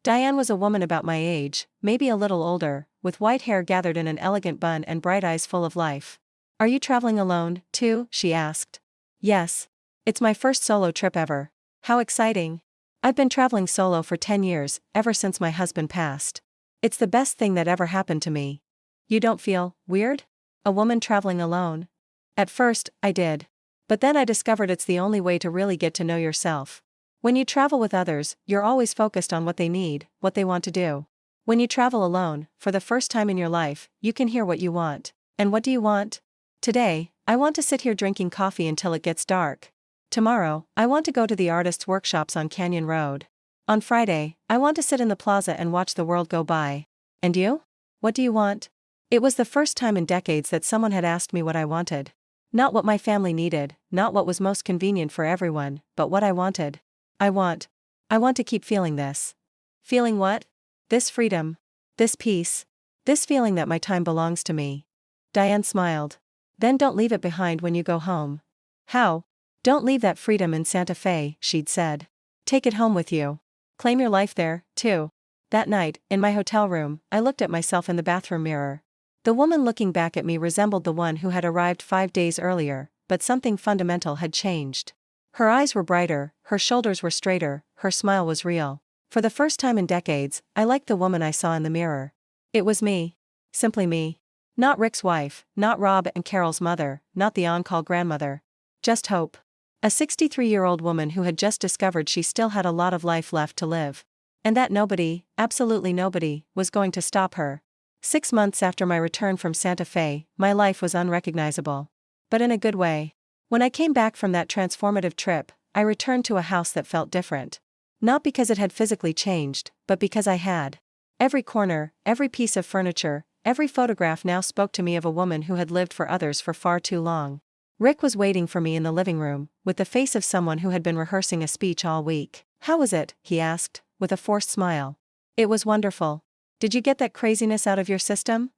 Diane was a woman about my age, maybe a little older, with white hair gathered in an elegant bun and bright eyes full of life. "Are you traveling alone, too?" she asked. "Yes. It's my first solo trip ever." "How exciting." "I've been traveling solo for 10 years, ever since my husband passed. It's the best thing that ever happened to me." "You don't feel weird? A woman traveling alone?" "At first, I did. But then I discovered it's the only way to really get to know yourself. When you travel with others, you're always focused on what they need, what they want to do. When you travel alone, for the first time in your life, you can hear what you want. And what do you want? Today, I want to sit here drinking coffee until it gets dark. Tomorrow, I want to go to the artists' workshops on Canyon Road. On Friday, I want to sit in the plaza and watch the world go by. And you? What do you want? It was the first time in decades that someone had asked me what I wanted. Not what my family needed, not what was most convenient for everyone, but what I wanted. I want to keep feeling this. Feeling what? This freedom. This peace. This feeling that my time belongs to me. Diane smiled. Then don't leave it behind when you go home. How? Don't leave that freedom in Santa Fe, she'd said. Take it home with you. Claim your life there, too. That night, in my hotel room, I looked at myself in the bathroom mirror. The woman looking back at me resembled the one who had arrived 5 days earlier, but something fundamental had changed. Her eyes were brighter, her shoulders were straighter, her smile was real. For the first time in decades, I liked the woman I saw in the mirror. It was me. Simply me. Not Rick's wife, not Rob and Carol's mother, not the on-call grandmother. Just Hope. A 63-year-old woman who had just discovered she still had a lot of life left to live. And that nobody, absolutely nobody, was going to stop her. 6 months after my return from Santa Fe, my life was unrecognizable. But in a good way. When I came back from that transformative trip, I returned to a house that felt different. Not because it had physically changed, but because I had. Every corner, every piece of furniture, every photograph now spoke to me of a woman who had lived for others for far too long. Rick was waiting for me in the living room, with the face of someone who had been rehearsing a speech all week. "How was it?" he asked, with a forced smile. "It was wonderful. Did you get that craziness out of your system?"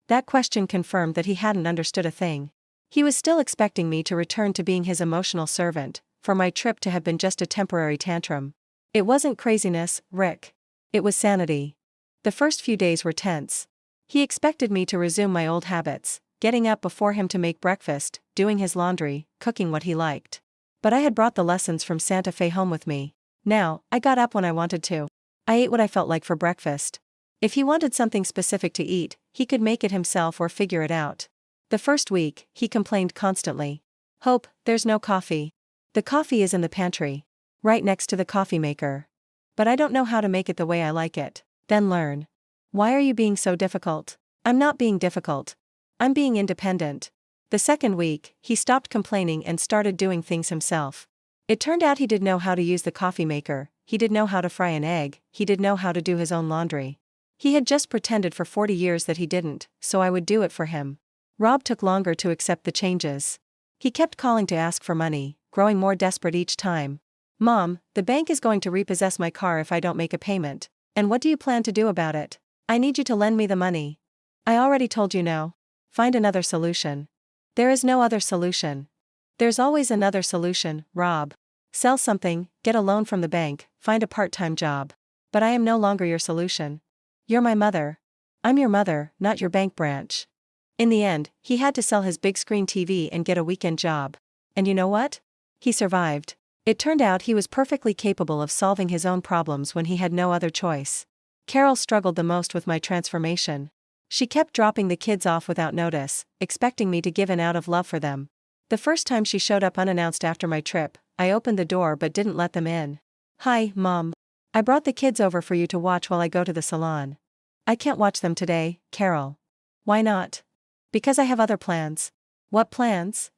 That question confirmed that he hadn't understood a thing. He was still expecting me to return to being his emotional servant, for my trip to have been just a temporary tantrum. It wasn't craziness, Rick. It was sanity. The first few days were tense. He expected me to resume my old habits, getting up before him to make breakfast, doing his laundry, cooking what he liked. But I had brought the lessons from Santa Fe home with me. Now, I got up when I wanted to. I ate what I felt like for breakfast. If he wanted something specific to eat, he could make it himself or figure it out. The first week, he complained constantly. "Hope, there's no coffee. The coffee is in the pantry. Right next to the coffee maker. But I don't know how to make it the way I like it." "Then learn." "Why are you being so difficult?" "I'm not being difficult. I'm being independent." The second week, he stopped complaining and started doing things himself. It turned out he did know how to use the coffee maker, he did know how to fry an egg, he did know how to do his own laundry. He had just pretended for 40 years that he didn't, so I would do it for him. Rob took longer to accept the changes. He kept calling to ask for money, growing more desperate each time. "Mom, the bank is going to repossess my car if I don't make a payment. And what do you plan to do about it? I need you to lend me the money." "I already told you no. Find another solution." "There is no other solution." "There's always another solution, Rob. Sell something, get a loan from the bank, find a part-time job." "But I am no longer your solution. You're my mother." "I'm your mother, not your bank branch." In the end, he had to sell his big screen TV and get a weekend job. And you know what? He survived. It turned out he was perfectly capable of solving his own problems when he had no other choice. Carol struggled the most with my transformation. She kept dropping the kids off without notice, expecting me to give in out of love for them. The first time she showed up unannounced after my trip, I opened the door but didn't let them in. "Hi, Mom. I brought the kids over for you to watch while I go to the salon." "I can't watch them today, Carol." "Why not?" "Because I have other plans." "What plans?"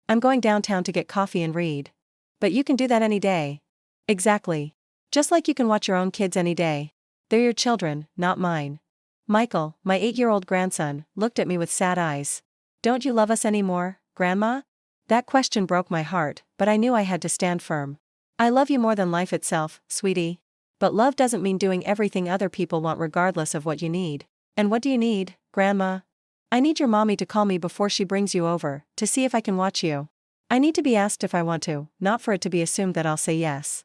"I'm going downtown to get coffee and read." "But you can do that any day." "Exactly. Just like you can watch your own kids any day. They're your children, not mine." Michael, my 8-year-old grandson, looked at me with sad eyes. "Don't you love us anymore, Grandma?" That question broke my heart, but I knew I had to stand firm. "I love you more than life itself, sweetie. But love doesn't mean doing everything other people want regardless of what you need." "And what do you need, Grandma?" "I need your mommy to call me before she brings you over, to see if I can watch you. I need to be asked if I want to, not for it to be assumed that I'll say yes."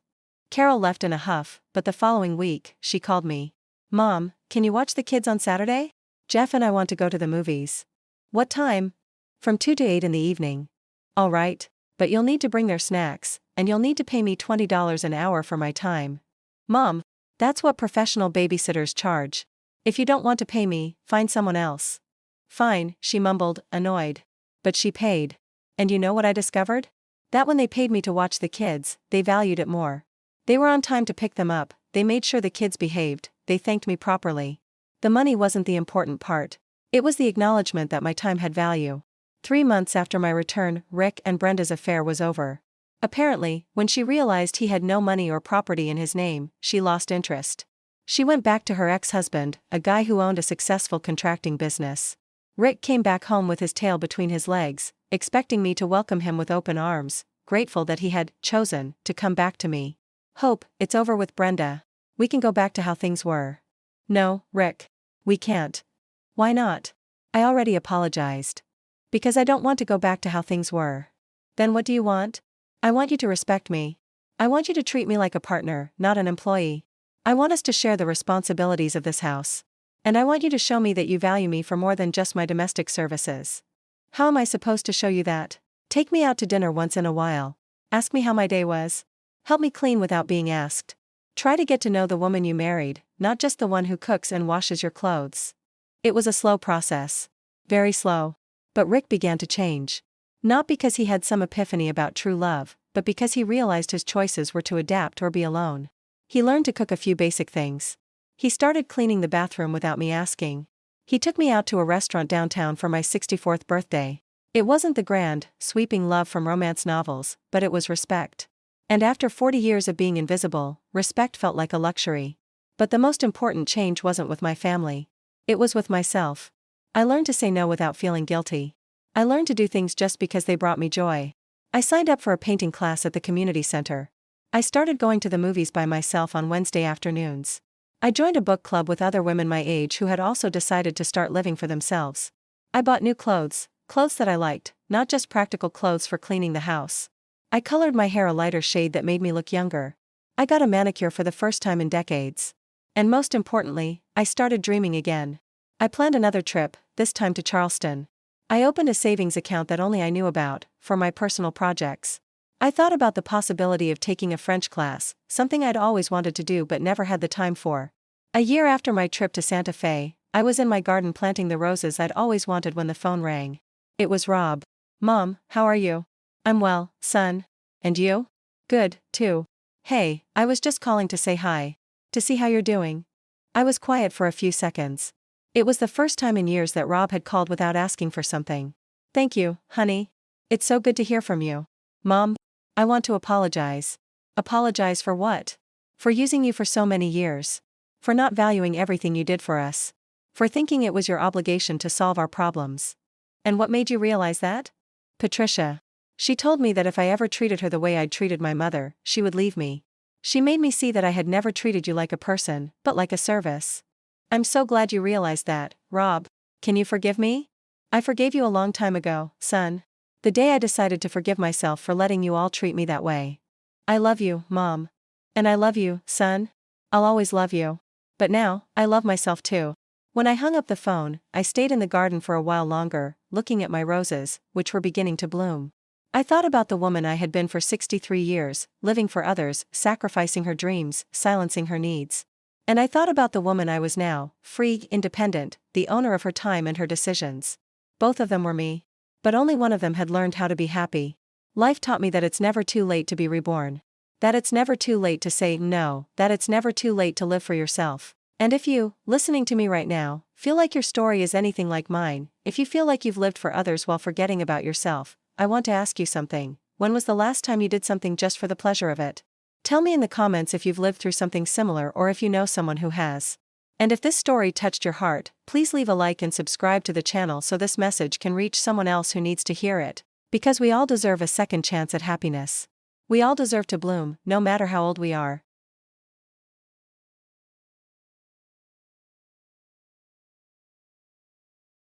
Carol left in a huff, but the following week, she called me. "Mom, can you watch the kids on Saturday? Jeff and I want to go to the movies." "What time?" "From 2 to 8 in the evening." "All right, but you'll need to bring their snacks, and you'll need to pay me $20 an hour for my time." "Mom, that's what professional babysitters charge. If you don't want to pay me, find someone else." "Fine," she mumbled, annoyed. But she paid. And you know what I discovered? That when they paid me to watch the kids, they valued it more. They were on time to pick them up, they made sure the kids behaved, they thanked me properly. The money wasn't the important part. It was the acknowledgement that my time had value. 3 months after my return, Rick and Brenda's affair was over. Apparently, when she realized he had no money or property in his name, she lost interest. She went back to her ex-husband, a guy who owned a successful contracting business. Rick came back home with his tail between his legs, expecting me to welcome him with open arms, grateful that he had chosen to come back to me. "Hope, it's over with Brenda. We can go back to how things were." "No, Rick. We can't." "Why not?" "I already apologized." "Because I don't want to go back to how things were." "Then what do you want?" "I want you to respect me. I want you to treat me like a partner, not an employee. I want us to share the responsibilities of this house. And I want you to show me that you value me for more than just my domestic services." "How am I supposed to show you that?" "Take me out to dinner once in a while. Ask me how my day was. Help me clean without being asked. Try to get to know the woman you married, not just the one who cooks and washes your clothes." It was a slow process. Very slow. But Rick began to change. Not because he had some epiphany about true love, but because he realized his choices were to adapt or be alone. He learned to cook a few basic things. He started cleaning the bathroom without me asking. He took me out to a restaurant downtown for my 64th birthday. It wasn't the grand, sweeping love from romance novels, but it was respect. And after 40 years of being invisible, respect felt like a luxury. But the most important change wasn't with my family. It was with myself. I learned to say no without feeling guilty. I learned to do things just because they brought me joy. I signed up for a painting class at the community center. I started going to the movies by myself on Wednesday afternoons. I joined a book club with other women my age who had also decided to start living for themselves. I bought new clothes that I liked, not just practical clothes for cleaning the house. I colored my hair a lighter shade that made me look younger. I got a manicure for the first time in decades. And most importantly, I started dreaming again. I planned another trip, this time to Charleston. I opened a savings account that only I knew about, for my personal projects. I thought about the possibility of taking a French class, something I'd always wanted to do but never had the time for. A year after my trip to Santa Fe, I was in my garden planting the roses I'd always wanted when the phone rang. It was Rob. "Mom, how are you?" "I'm well, son. And you?" "Good, too. Hey, I was just calling to say hi. To see how you're doing." I was quiet for a few seconds. It was the first time in years that Rob had called without asking for something. "Thank you, honey. It's so good to hear from you." "Mom, I want to apologize." "Apologize for what?" "For using you for so many years. For not valuing everything you did for us. For thinking it was your obligation to solve our problems." "And what made you realize that?" "Patricia. She told me that if I ever treated her the way I'd treated my mother, she would leave me. She made me see that I had never treated you like a person, but like a service." "I'm so glad you realized that, Rob. Can you forgive me?" "I forgave you a long time ago, son. The day I decided to forgive myself for letting you all treat me that way." "I love you, Mom. And I love you, son. I'll always love you. But now, I love myself too." When I hung up the phone, I stayed in the garden for a while longer, looking at my roses, which were beginning to bloom. I thought about the woman I had been for 63 years, living for others, sacrificing her dreams, silencing her needs. And I thought about the woman I was now, free, independent, the owner of her time and her decisions. Both of them were me. But only one of them had learned how to be happy. Life taught me that it's never too late to be reborn. That it's never too late to say no, that it's never too late to live for yourself. And if you, listening to me right now, feel like your story is anything like mine, if you feel like you've lived for others while forgetting about yourself, I want to ask you something. When was the last time you did something just for the pleasure of it? Tell me in the comments if you've lived through something similar or if you know someone who has. And if this story touched your heart, please leave a like and subscribe to the channel so this message can reach someone else who needs to hear it. Because we all deserve a second chance at happiness. We all deserve to bloom, no matter how old we are.